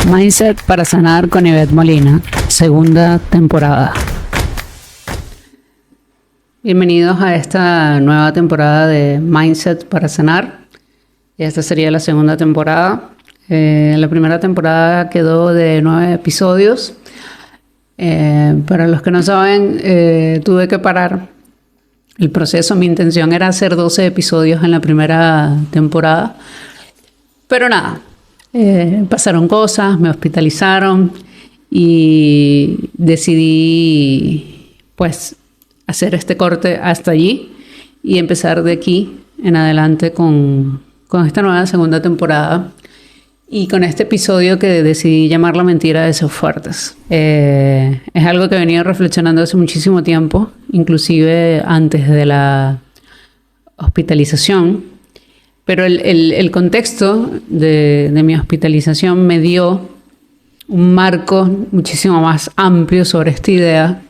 Mindset para sanar con Ivette Molina, segunda temporada. Bienvenidos a esta nueva temporada de Mindset para sanar. Esta sería la segunda temporada. La primera temporada quedó de 9 episodios. Para los que no saben, tuve que parar el proceso. Mi intención era hacer 12 episodios en la primera temporada. Pero nada, pasaron cosas, me hospitalizaron y decidí pues hacer este corte hasta allí y empezar de aquí en adelante con esta nueva segunda temporada y con este episodio que decidí llamar La mentira de ser fuertes. Es algo que venía reflexionando hace muchísimo tiempo, inclusive antes de la hospitalización. Pero el contexto de mi hospitalización me dio un marco muchísimo más amplio sobre esta idea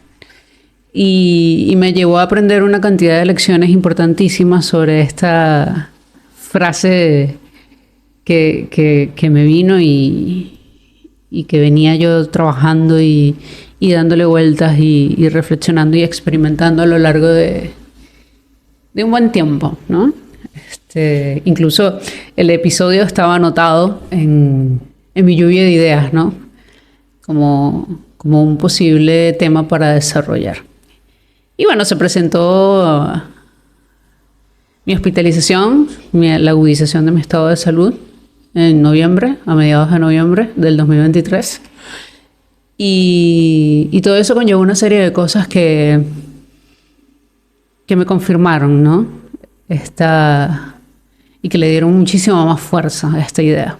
y me llevó a aprender una cantidad de lecciones importantísimas sobre esta frase que me vino y que venía yo trabajando y dándole vueltas y reflexionando y experimentando a lo largo de un buen tiempo, ¿no? Incluso el episodio estaba anotado en mi lluvia de ideas, ¿no? Como un posible tema para desarrollar. Y bueno, se presentó mi hospitalización, la agudización de mi estado de salud en noviembre, a mediados de noviembre del 2023. Y todo eso conllevó una serie de cosas que me confirmaron, ¿no? Y que le dieron muchísima más fuerza a esta idea.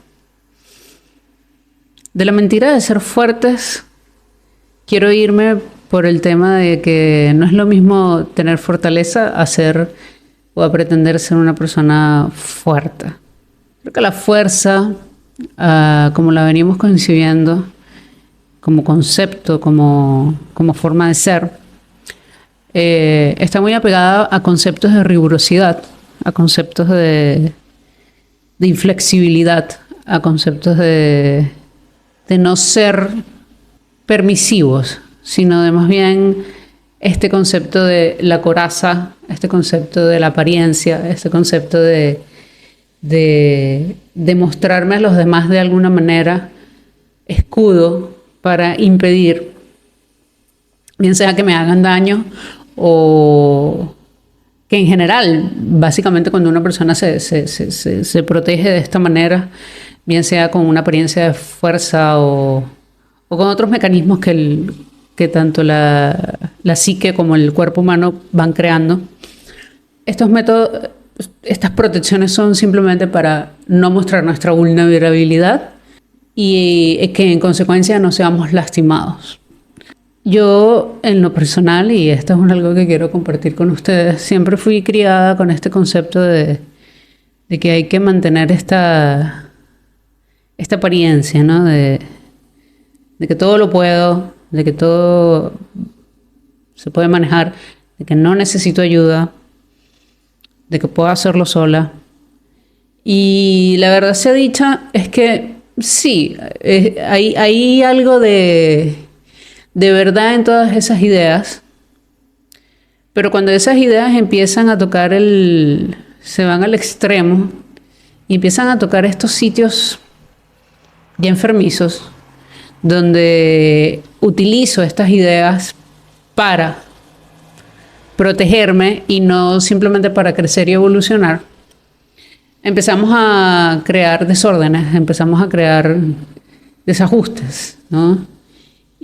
De la mentira de ser fuertes, quiero irme por el tema de que no es lo mismo tener fortaleza a ser o a pretender ser una persona fuerte. Creo que la fuerza, como la venimos concibiendo, como concepto, como forma de ser, está muy apegada a conceptos de rigurosidad, a conceptos de inflexibilidad, a conceptos de no ser permisivos, sino de más bien este concepto de la coraza, este concepto de la apariencia, este concepto de mostrarme a los demás de alguna manera escudo para impedir, bien sea que me hagan daño o que en general, básicamente cuando una persona se protege de esta manera, bien sea con una apariencia de fuerza o con otros mecanismos que tanto la psique como el cuerpo humano van creando, estos métodos, estas protecciones son simplemente para no mostrar nuestra vulnerabilidad y que en consecuencia no seamos lastimados. Yo, en lo personal, y esto es algo que quiero compartir con ustedes, siempre fui criada con este concepto de que hay que mantener esta apariencia, ¿no? De que todo lo puedo, de que todo se puede manejar, de que no necesito ayuda, de que puedo hacerlo sola. Y la verdad sea dicha es que sí, hay algo de verdad en todas esas ideas, pero cuando esas ideas empiezan a tocar se van al extremo y empiezan a tocar estos sitios ya enfermizos, donde utilizo estas ideas para protegerme y no simplemente para crecer y evolucionar, empezamos a crear desórdenes, empezamos a crear desajustes, ¿no?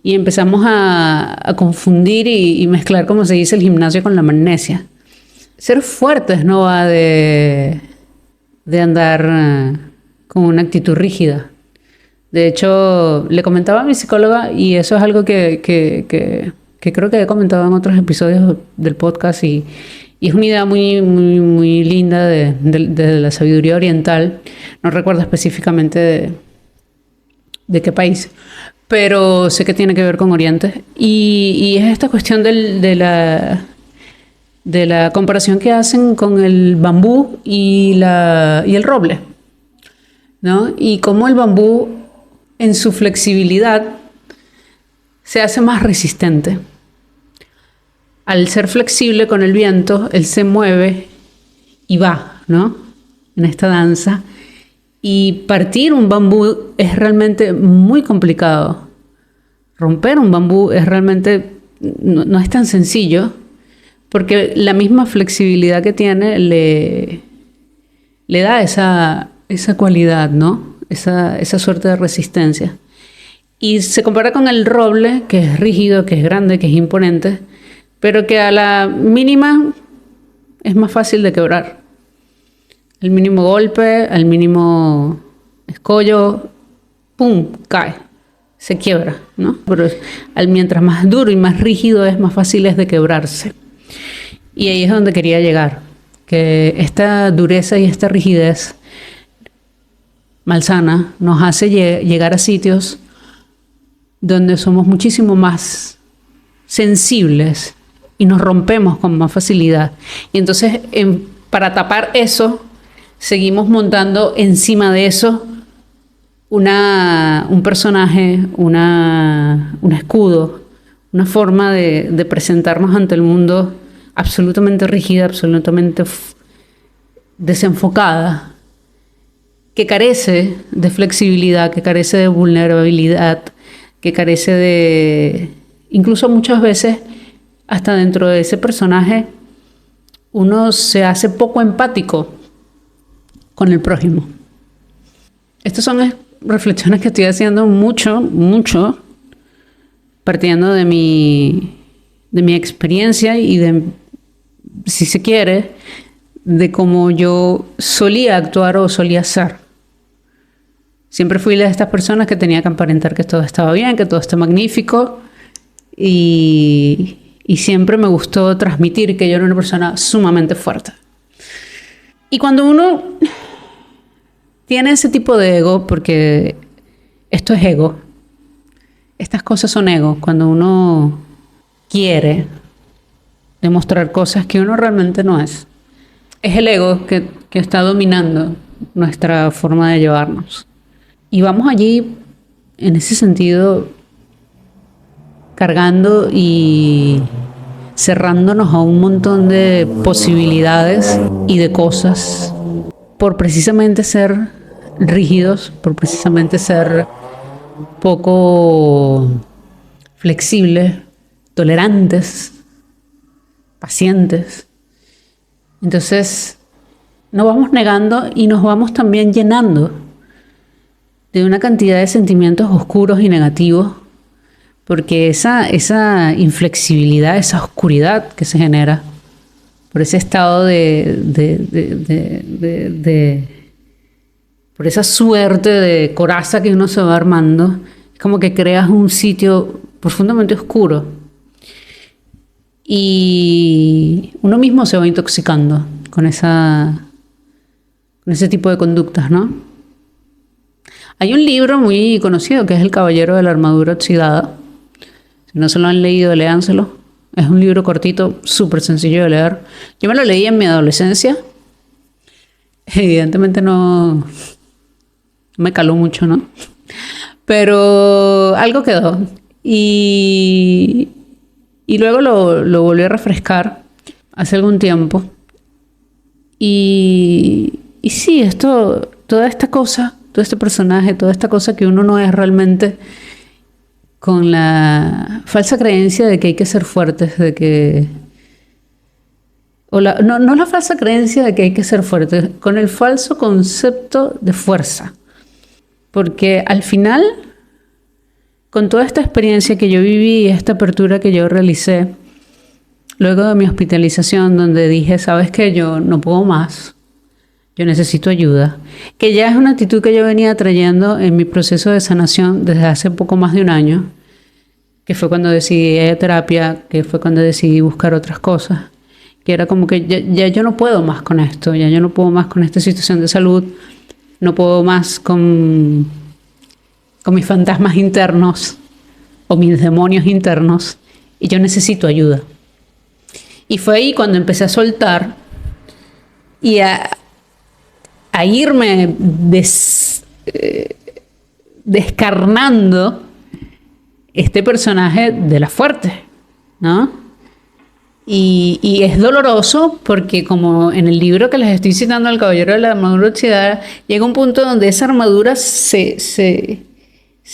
Y empezamos a confundir y mezclar, como se dice, el gimnasio con la magnesia. Ser fuertes no va de andar con una actitud rígida. De hecho, le comentaba a mi psicóloga, y eso es algo que creo que he comentado en otros episodios del podcast, y es una idea muy, muy, muy linda de la sabiduría oriental. No recuerdo específicamente de qué país, pero sé que tiene que ver con Oriente. Y es esta cuestión de la comparación que hacen con el bambú y el roble, ¿no? Y cómo el bambú en su flexibilidad se hace más resistente. Al ser flexible con el viento, él se mueve y va, ¿no? En esta danza. Y partir un bambú es realmente muy complicado. Romper un bambú es realmente, no es tan sencillo, porque la misma flexibilidad que tiene le da esa cualidad, ¿no? Esa suerte de resistencia. Y se compara con el roble, que es rígido, que es grande, que es imponente, pero que a la mínima es más fácil de quebrar. El mínimo golpe, al mínimo escollo, ¡pum!, cae, se quiebra, ¿no? Pero mientras más duro y más rígido es, más fácil es de quebrarse. Y ahí es donde quería llegar, que esta dureza y esta rigidez malsana nos hace llegar a sitios donde somos muchísimo más sensibles y nos rompemos con más facilidad. Y entonces, para tapar eso, seguimos montando encima de eso un personaje, un escudo, una forma de presentarnos ante el mundo absolutamente rígida, absolutamente desenfocada, que carece de flexibilidad, que carece de vulnerabilidad, que carece de... Incluso muchas veces, hasta dentro de ese personaje, uno se hace poco empático con el prójimo. Estas son reflexiones que estoy haciendo mucho, partiendo de mi experiencia y de, si se quiere, de cómo yo solía actuar o solía ser. Siempre fui de estas personas que tenía que aparentar que todo estaba bien, que todo está magnífico, y siempre me gustó transmitir que yo era una persona sumamente fuerte. Y cuando uno tiene ese tipo de ego, porque esto es ego, estas cosas son ego, cuando uno quiere demostrar cosas que uno realmente no es. Es el ego que está dominando nuestra forma de llevarnos. Y vamos allí, en ese sentido, cargando y cerrándonos a un montón de posibilidades y de cosas por precisamente ser rígidos, por precisamente ser poco flexibles, tolerantes, pacientes. Entonces nos vamos negando y nos vamos también llenando de una cantidad de sentimientos oscuros y negativos, porque esa inflexibilidad, esa oscuridad que se genera por ese estado por esa suerte de coraza que uno se va armando, es como que creas un sitio profundamente oscuro y uno mismo se va intoxicando con ese tipo de conductas, ¿no? Hay un libro muy conocido que es El Caballero de la Armadura Oxidada. Si no se lo han leído, léanselo. Es un libro cortito, súper sencillo de leer. Yo me lo leí en mi adolescencia. Evidentemente no me caló mucho, ¿no? Pero algo quedó. Y luego lo volví a refrescar hace algún tiempo. Y sí, toda esta cosa, todo este personaje, toda esta cosa que uno no es realmente, con la falsa creencia de que hay que ser fuertes, de que... no la falsa creencia de que hay que ser fuertes, con el falso concepto de fuerza. Porque al final, con toda esta experiencia que yo viví y esta apertura que yo realicé, luego de mi hospitalización, donde dije, ¿sabes qué? Yo no puedo más. Yo necesito ayuda. Que ya es una actitud que yo venía trayendo en mi proceso de sanación desde hace poco más de un año, que fue cuando decidí ir a terapia, que fue cuando decidí buscar otras cosas, que era como que ya yo no puedo más con esto, ya yo no puedo más con esta situación de salud, no puedo más con mis fantasmas internos o mis demonios internos, y yo necesito ayuda. Y fue ahí cuando empecé a soltar y a irme descarnando este personaje de la fuerte, ¿no? Y es doloroso porque, como en el libro que les estoy citando, El Caballero de la Armadura Oxidada, llega un punto donde esa armadura se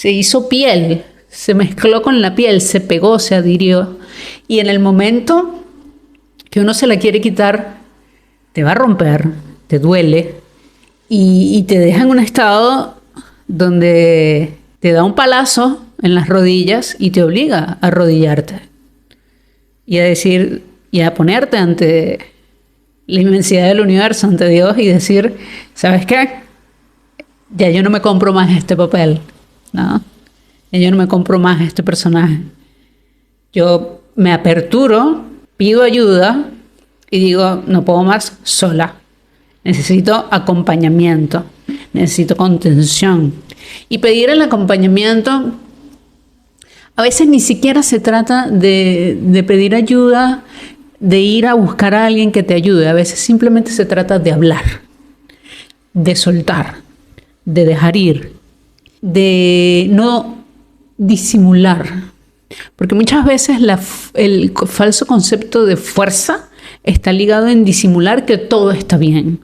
hizo piel, se mezcló con la piel, se pegó, se adhirió. Y en el momento que uno se la quiere quitar, te va a romper, te duele y te deja en un estado donde te da un palazo en las rodillas y te obliga a arrodillarte y a decir y a ponerte ante la inmensidad del universo, ante Dios, y decir, ¿sabes qué? Ya yo no me compro más este papel, ¿no? Ya yo no me compro más este personaje. Yo me aperturo, pido ayuda y digo, no puedo más sola. Necesito acompañamiento, necesito contención. Y pedir el acompañamiento, a veces ni siquiera se trata de pedir ayuda, de ir a buscar a alguien que te ayude. A veces simplemente se trata de hablar, de soltar, de dejar ir, de no disimular. Porque muchas veces el falso concepto de fuerza está ligado en disimular que todo está bien.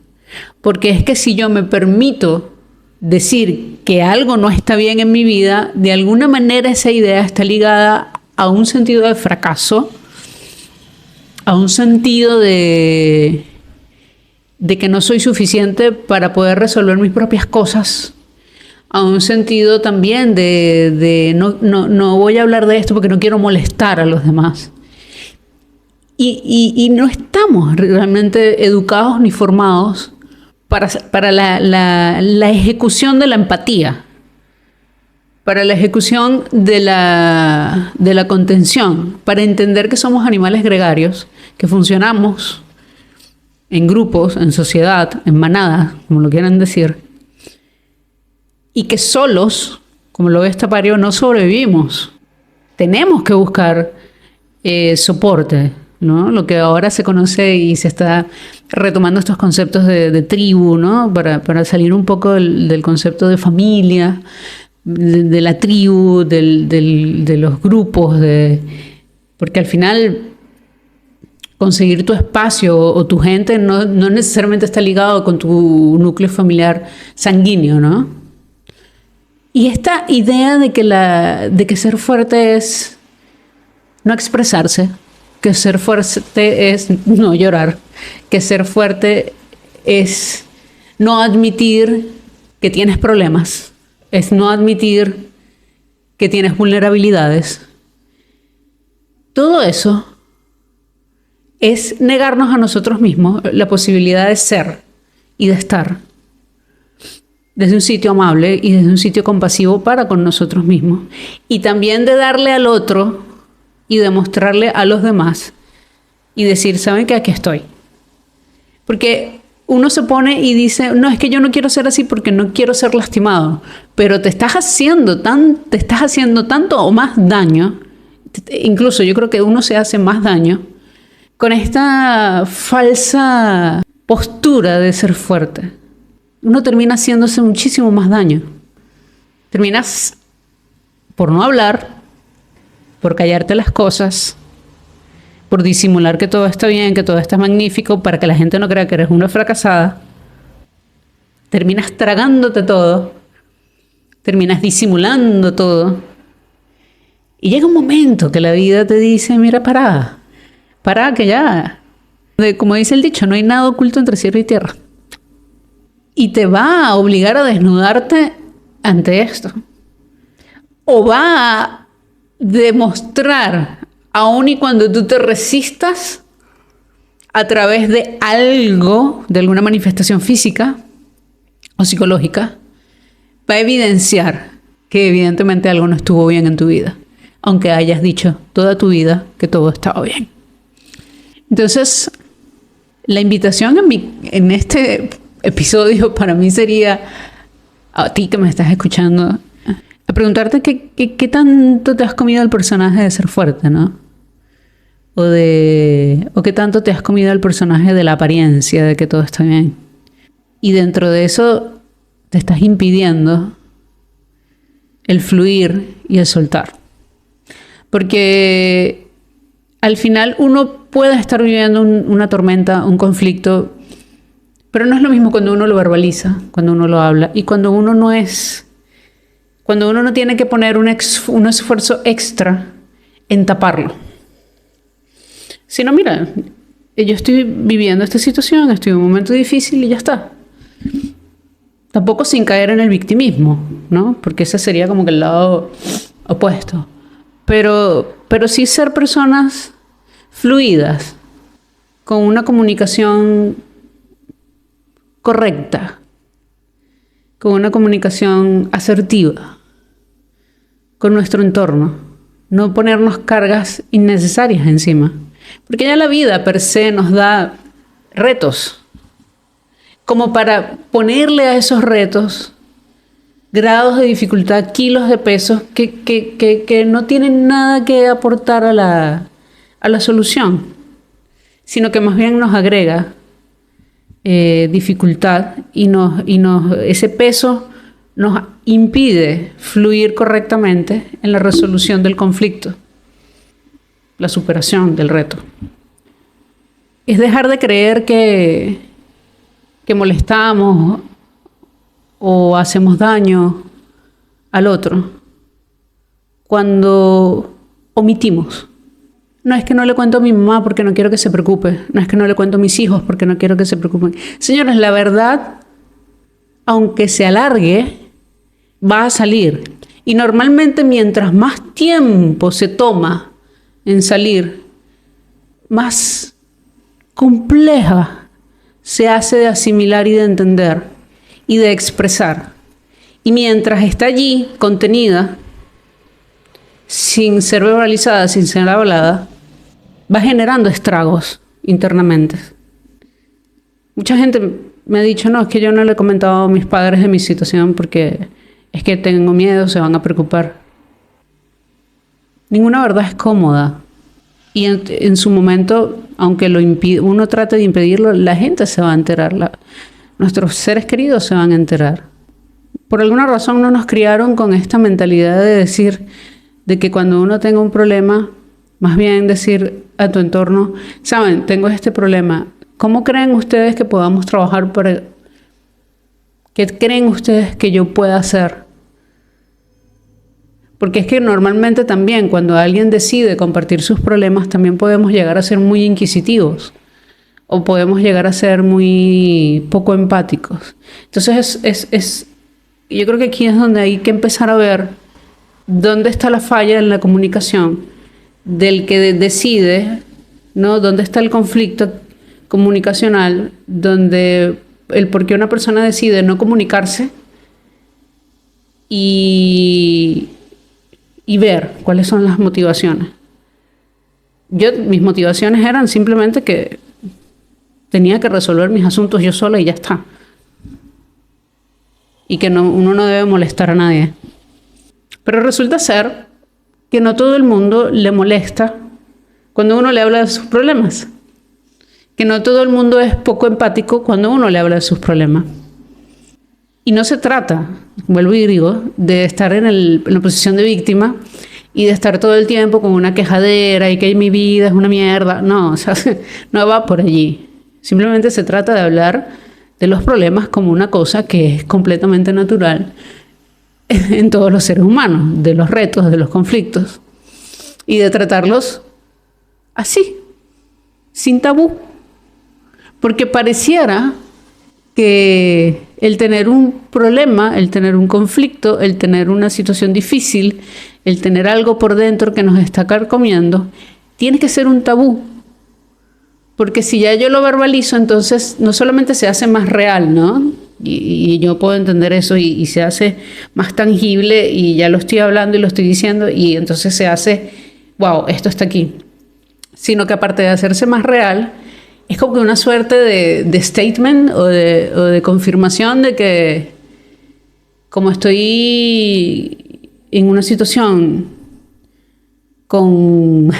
Porque es que si yo me permito decir que algo no está bien en mi vida, de alguna manera esa idea está ligada a un sentido de fracaso, a un sentido de que no soy suficiente para poder resolver mis propias cosas, a un sentido también de no voy a hablar de esto porque no quiero molestar a los demás. Y no estamos realmente educados ni formados para la ejecución de la empatía, para la ejecución de la contención, para entender que somos animales gregarios, que funcionamos en grupos, en sociedad, en manadas, como lo quieran decir, y que solos, como lo ve Tapario, no sobrevivimos. Tenemos que buscar soporte, ¿no? Lo que ahora se conoce y se está retomando estos conceptos de tribu, ¿no? Para salir un poco del concepto de familia, de la tribu, de los grupos, porque al final conseguir tu espacio o tu gente no necesariamente está ligado con tu núcleo familiar sanguíneo, ¿no? Y esta idea de que ser fuerte es no expresarse, que ser fuerte es no llorar, que ser fuerte es no admitir que tienes problemas, es no admitir que tienes vulnerabilidades. Todo eso es negarnos a nosotros mismos la posibilidad de ser y de estar desde un sitio amable y desde un sitio compasivo para con nosotros mismos. Y también de darle al otro y demostrarle a los demás y decir, ¿saben qué? Aquí estoy. Porque uno se pone y dice, no, es que yo no quiero ser así porque no quiero ser lastimado. Pero te estás haciendo tanto o más daño, incluso yo creo que uno se hace más daño con esta falsa postura de ser fuerte. Uno termina haciéndose muchísimo más daño. Terminas por no hablar, por callarte las cosas, por disimular que todo está bien, que todo está magnífico, para que la gente no crea que eres una fracasada. Terminas tragándote todo, terminas disimulando todo. Y llega un momento que la vida te dice, mira, pará que ya, como dice el dicho, no hay nada oculto entre cielo y tierra. Y te va a obligar a desnudarte ante esto. O va a demostrar, aun y cuando tú te resistas, a través de algo, de alguna manifestación física o psicológica, va a evidenciar que evidentemente algo no estuvo bien en tu vida, aunque hayas dicho toda tu vida que todo estaba bien. Entonces, la invitación en este episodio para mí sería, a ti que me estás escuchando, a preguntarte qué tanto te has comido el personaje de ser fuerte, ¿no? O qué tanto te has comido el personaje de la apariencia de que todo está bien. Y dentro de eso te estás impidiendo el fluir y el soltar. Porque al final uno puede estar viviendo una tormenta, un conflicto, pero no es lo mismo cuando uno lo verbaliza, cuando uno lo habla y cuando uno no tiene que poner un esfuerzo extra en taparlo. Sino, mira, yo estoy viviendo esta situación, estoy en un momento difícil y ya está. Tampoco sin caer en el victimismo, ¿no? Porque ese sería como que el lado opuesto. Pero sí ser personas fluidas, con una comunicación correcta, con una comunicación asertiva con nuestro entorno. No ponernos cargas innecesarias encima. Porque ya la vida per se nos da retos, como para ponerle a esos retos grados de dificultad, kilos de pesos que no tienen nada que aportar a la solución, sino que más bien nos agrega dificultad y ese peso nos impide fluir correctamente en la resolución del conflicto, la superación del reto. Es dejar de creer que molestamos o hacemos daño al otro cuando omitimos. No es que no le cuento a mi mamá porque no quiero que se preocupe. No es que no le cuento a mis hijos porque no quiero que se preocupen. Señores, la verdad, aunque se alargue, va a salir. Y normalmente mientras más tiempo se toma en salir, más compleja se hace de asimilar y de entender y de expresar. Y mientras está allí, contenida, sin ser verbalizada, sin ser hablada, va generando estragos internamente. Mucha gente me ha dicho, no, es que yo no le he comentado a mis padres de mi situación porque es que tengo miedo, se van a preocupar. Ninguna verdad es cómoda. Y en su momento, aunque uno trate de impedirlo, la gente se va a enterar. Nuestros seres queridos se van a enterar. Por alguna razón no nos criaron con esta mentalidad de decir, de que cuando uno tenga un problema, más bien decir a tu entorno, saben, tengo este problema, ¿cómo creen ustedes que podamos trabajar para... ¿Qué creen ustedes que yo pueda hacer? Porque es que normalmente también cuando alguien decide compartir sus problemas, también podemos llegar a ser muy inquisitivos o podemos llegar a ser muy poco empáticos. Entonces yo creo que aquí es donde hay que empezar a ver dónde está la falla en la comunicación del que decide, ¿no? Dónde está el conflicto comunicacional, donde el por qué una persona decide no comunicarse y ver cuáles son las motivaciones. Mis motivaciones eran simplemente que tenía que resolver mis asuntos yo sola y ya está. Y que uno no debe molestar a nadie. Pero resulta ser que no todo el mundo le molesta cuando uno le habla de sus problemas. Que no todo el mundo es poco empático cuando uno le habla de sus problemas. Y no se trata, vuelvo y digo, de estar en la posición de víctima y de estar todo el tiempo con una quejadera y que mi vida es una mierda. No, o sea, no va por allí. Simplemente se trata de hablar de los problemas como una cosa que es completamente natural en todos los seres humanos, de los retos, de los conflictos, y de tratarlos así, sin tabú. Porque pareciera que el tener un problema, el tener un conflicto, el tener una situación difícil, el tener algo por dentro que nos está carcomiendo, tiene que ser un tabú. Porque si ya yo lo verbalizo, entonces no solamente se hace más real, ¿no? Y yo puedo entender eso y se hace más tangible y ya lo estoy hablando y lo estoy diciendo y entonces se hace, wow, esto está aquí. Sino que aparte de hacerse más real, es como que una suerte de statement o de confirmación de que como estoy en una situación con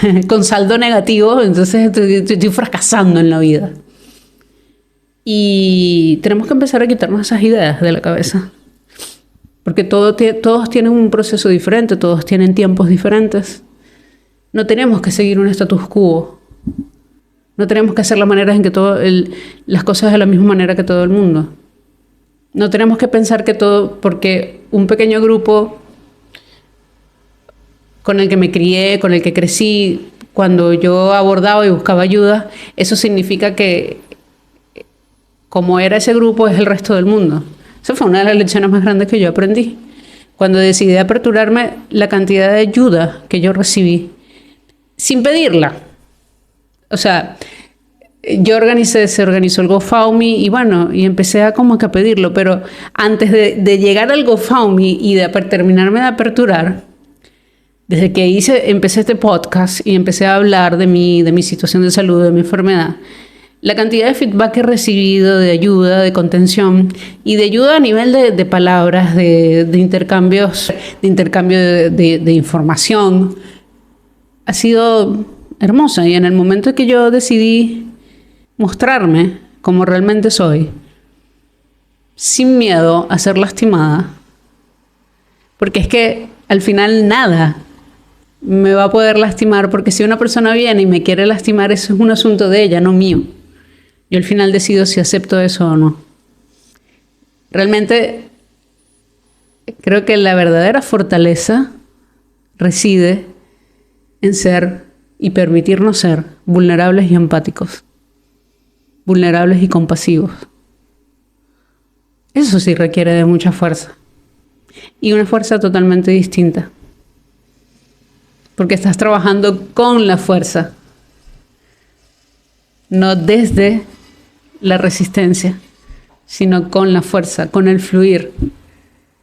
saldo negativo, entonces estoy fracasando en la vida. Y tenemos que empezar a quitarnos esas ideas de la cabeza. porque todos tienen un proceso diferente, todos tienen tiempos diferentes. No tenemos que seguir un status quo. No tenemos que hacer las cosas de la misma manera que todo el mundo. No tenemos que pensar que todo, porque un pequeño grupo con el que me crié, con el que crecí, cuando yo abordaba y buscaba ayuda, eso significa que como era ese grupo es el resto del mundo. Esa fue una de las lecciones más grandes que yo aprendí. Cuando decidí aperturarme, la cantidad de ayuda que yo recibí, sin pedirla. O sea, se organizó el GoFundMe y bueno, y empecé a como que a pedirlo, pero antes de llegar al GoFundMe y de terminarme de aperturar, desde que empecé este podcast y empecé a hablar de mi situación de salud, de mi enfermedad, la cantidad de feedback que he recibido, de ayuda, de contención y de ayuda a nivel de palabras, de intercambio de información, ha sido hermosa. Y en el momento que yo decidí mostrarme como realmente soy, sin miedo a ser lastimada, porque es que al final nada me va a poder lastimar, porque si una persona viene y me quiere lastimar, eso es un asunto de ella, no mío. Yo al final decido si acepto eso o no. Realmente creo que la verdadera fortaleza reside en ser y permitirnos ser vulnerables y empáticos, vulnerables y compasivos. Eso sí requiere de mucha fuerza, y una fuerza totalmente distinta, porque estás trabajando con la fuerza, no desde la resistencia, sino con la fuerza, con el fluir. Un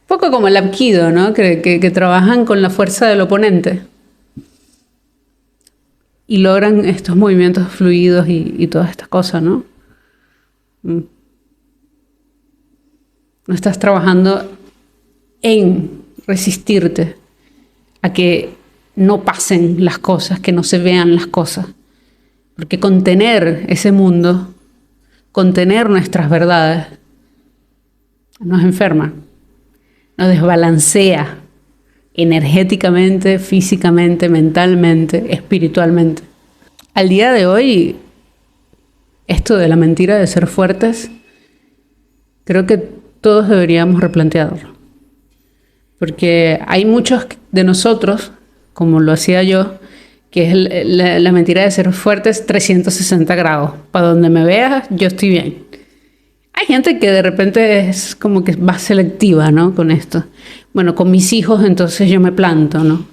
poco como el Aikido, ¿no? Que trabajan con la fuerza del oponente y logran estos movimientos fluidos y todas estas cosas, ¿no? No estás trabajando en resistirte a que no pasen las cosas, que no se vean las cosas. Porque contener ese mundo, contener nuestras verdades, nos enferma, nos desbalancea energéticamente, físicamente, mentalmente, espiritualmente. Al día de hoy, esto de la mentira de ser fuertes, creo que todos deberíamos replantearlo. Porque hay muchos de nosotros, como lo hacía yo, que es la mentira de ser fuertes 360 grados. Para donde me veas, yo estoy bien. Hay gente que de repente es como que va selectiva, ¿no? Con esto. Bueno, con mis hijos entonces yo me planto, ¿no?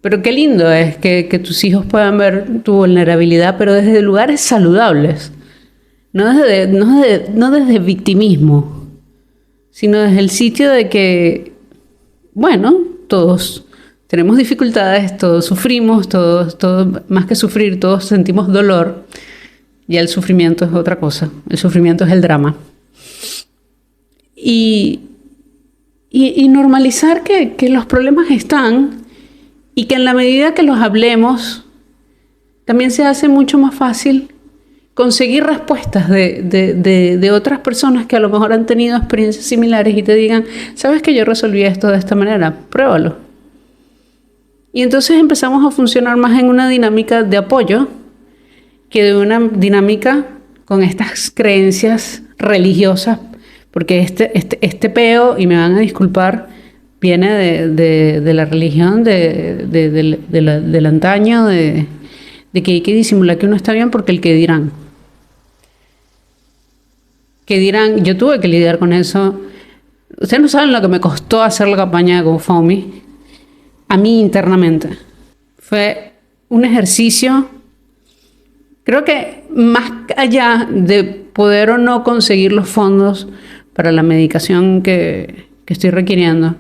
Pero qué lindo es que tus hijos puedan ver tu vulnerabilidad, pero desde lugares saludables. No desde victimismo, sino desde el sitio de que, bueno, todos tenemos dificultades, todos sufrimos, todos, más que sufrir, todos sentimos dolor. Ya el sufrimiento es otra cosa. El sufrimiento es el drama. Y normalizar que los problemas están y que en la medida que los hablemos, también se hace mucho más fácil conseguir respuestas de otras personas que a lo mejor han tenido experiencias similares y te digan, ¿sabes que yo resolví esto de esta manera? Pruébalo. Y entonces empezamos a funcionar más en una dinámica de apoyo que de una dinámica con estas creencias religiosas, porque este peo, y me van a disculpar, viene de la religión del antaño, de que hay que disimular que uno está bien porque el que dirán. Que dirán, yo tuve que lidiar con eso. Ustedes no saben lo que me costó hacer la campaña de GoFundMe a mí internamente. Fue un ejercicio, creo que más allá de poder o no conseguir los fondos para la medicación que estoy requiriendo,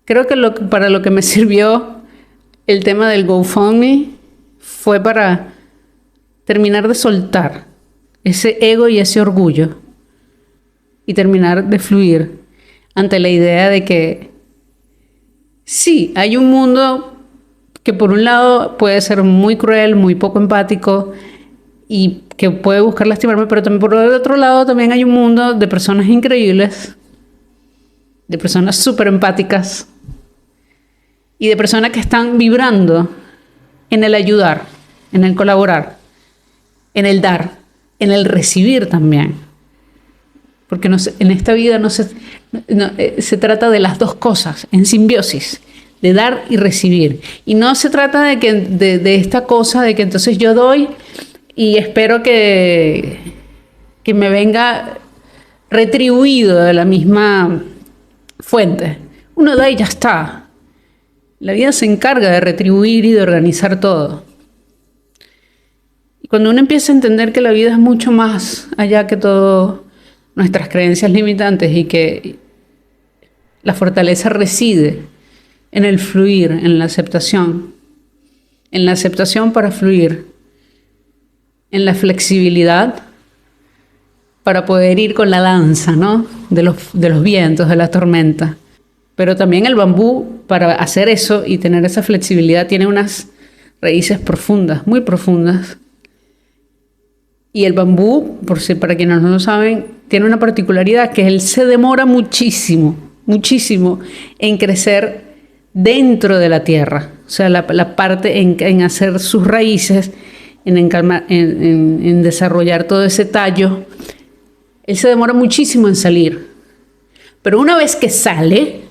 creo que para lo que me sirvió el tema del GoFundMe fue para terminar de soltar ese ego y ese orgullo y terminar de fluir ante la idea de que sí, hay un mundo que por un lado puede ser muy cruel, muy poco empático y que puede buscar lastimarme, pero también por el otro lado también hay un mundo de personas increíbles de personas súper empáticas y de personas que están vibrando en el ayudar, en el colaborar, en el dar, en el recibir también. Porque en esta vida se trata de las dos cosas, en simbiosis, de dar y recibir. Y no se trata de esta cosa de que entonces yo doy y espero que me venga retribuido de la misma fuente. Uno da y ya está. La vida se encarga de retribuir y de organizar todo. Y cuando uno empieza a entender que la vida es mucho más allá que todo nuestras creencias limitantes y que la fortaleza reside en el fluir, en la aceptación para fluir, en la flexibilidad para poder ir con la danza, ¿no? de los vientos, de la tormenta. Pero también el bambú, para hacer eso y tener esa flexibilidad, tiene unas raíces profundas, muy profundas. Y el bambú, para quienes no lo saben, tiene una particularidad, que él se demora muchísimo en crecer dentro de la tierra. O sea, la parte en hacer sus raíces, en desarrollar todo ese tallo, él se demora muchísimo en salir. Pero una vez que sale,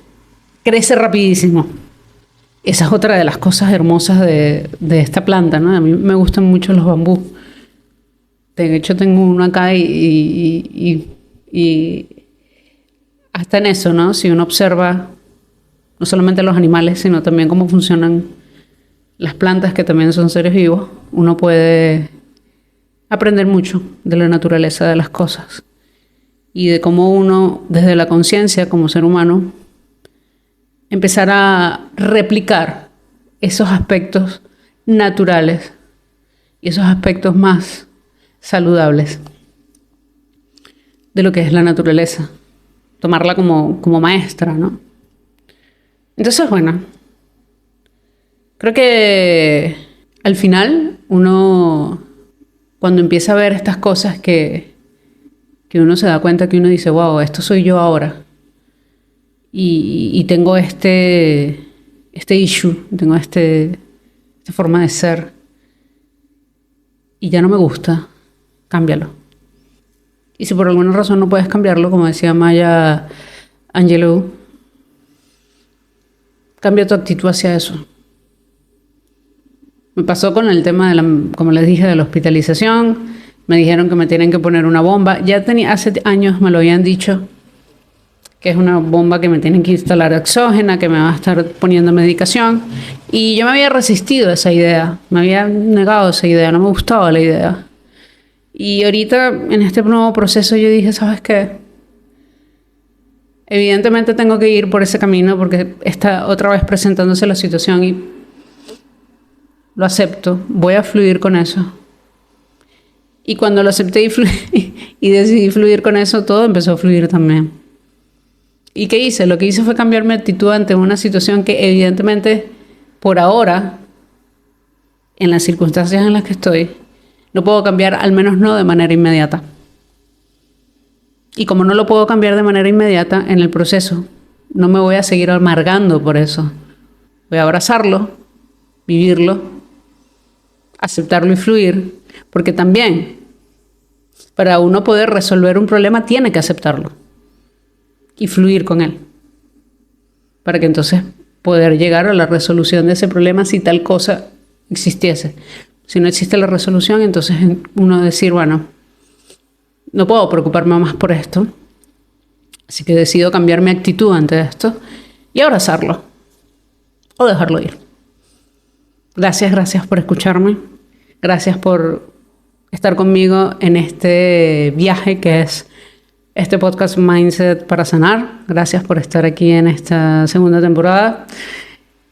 crece rapidísimo. Esa es otra de las cosas hermosas de esta planta, ¿no? A mí me gustan mucho los bambús. De hecho, tengo uno acá y hasta en eso, ¿no? Si uno observa no solamente los animales, sino también cómo funcionan las plantas, que también son seres vivos, uno puede aprender mucho de la naturaleza de las cosas y de cómo uno, desde la conciencia como ser humano, empezar a replicar esos aspectos naturales y esos aspectos más saludables de lo que es la naturaleza. Tomarla como maestra, ¿no? Entonces, bueno, creo que al final uno, cuando empieza a ver estas cosas que uno se da cuenta, que uno dice, wow, esto soy yo ahora. Y tengo este issue, tengo esta forma de ser. Y ya no me gusta, cámbialo. Y si por alguna razón no puedes cambiarlo, como decía Maya Angelou, cambia tu actitud hacia eso. Me pasó con el tema como les dije, de la hospitalización. Me dijeron que me tienen que poner una bomba. Hace años me lo habían dicho, que es una bomba que me tienen que instalar oxígeno, que me va a estar poniendo medicación. Y yo me había resistido a esa idea, me había negado a esa idea, no me gustaba la idea. Y ahorita, en este nuevo proceso, yo dije, ¿sabes qué? Evidentemente tengo que ir por ese camino porque está otra vez presentándose la situación y lo acepto, voy a fluir con eso. Y cuando lo acepté y decidí fluir con eso, todo empezó a fluir también. ¿Y qué hice? Lo que hice fue cambiar mi actitud ante una situación que evidentemente, por ahora, en las circunstancias en las que estoy, no puedo cambiar, al menos no de manera inmediata. Y como no lo puedo cambiar de manera inmediata en el proceso, no me voy a seguir amargando por eso. Voy a abrazarlo, vivirlo, aceptarlo y fluir, porque también para uno poder resolver un problema tiene que aceptarlo y fluir con él, para que entonces poder llegar a la resolución de ese problema si tal cosa existiese. Si no existe la resolución, entonces uno decir, bueno, no puedo preocuparme más por esto, así que decido cambiar mi actitud ante esto y abrazarlo o dejarlo ir. Gracias por escucharme. Gracias por estar conmigo en este viaje que es este podcast Mindset para Sanar. Gracias por estar aquí en esta segunda temporada.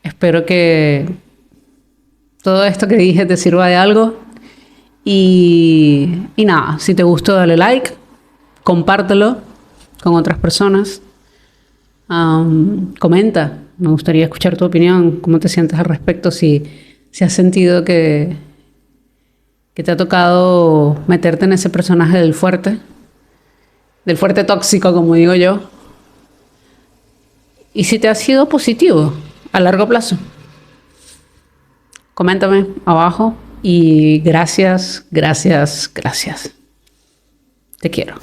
Espero que todo esto que dije te sirva de algo. Y nada, si te gustó, dale like, compártelo con otras personas. Comenta, me gustaría escuchar tu opinión, cómo te sientes al respecto, si has sentido que te ha tocado meterte en ese personaje del fuerte tóxico, como digo yo, y si te ha sido positivo a largo plazo. Coméntame abajo y gracias, gracias, gracias. Te quiero.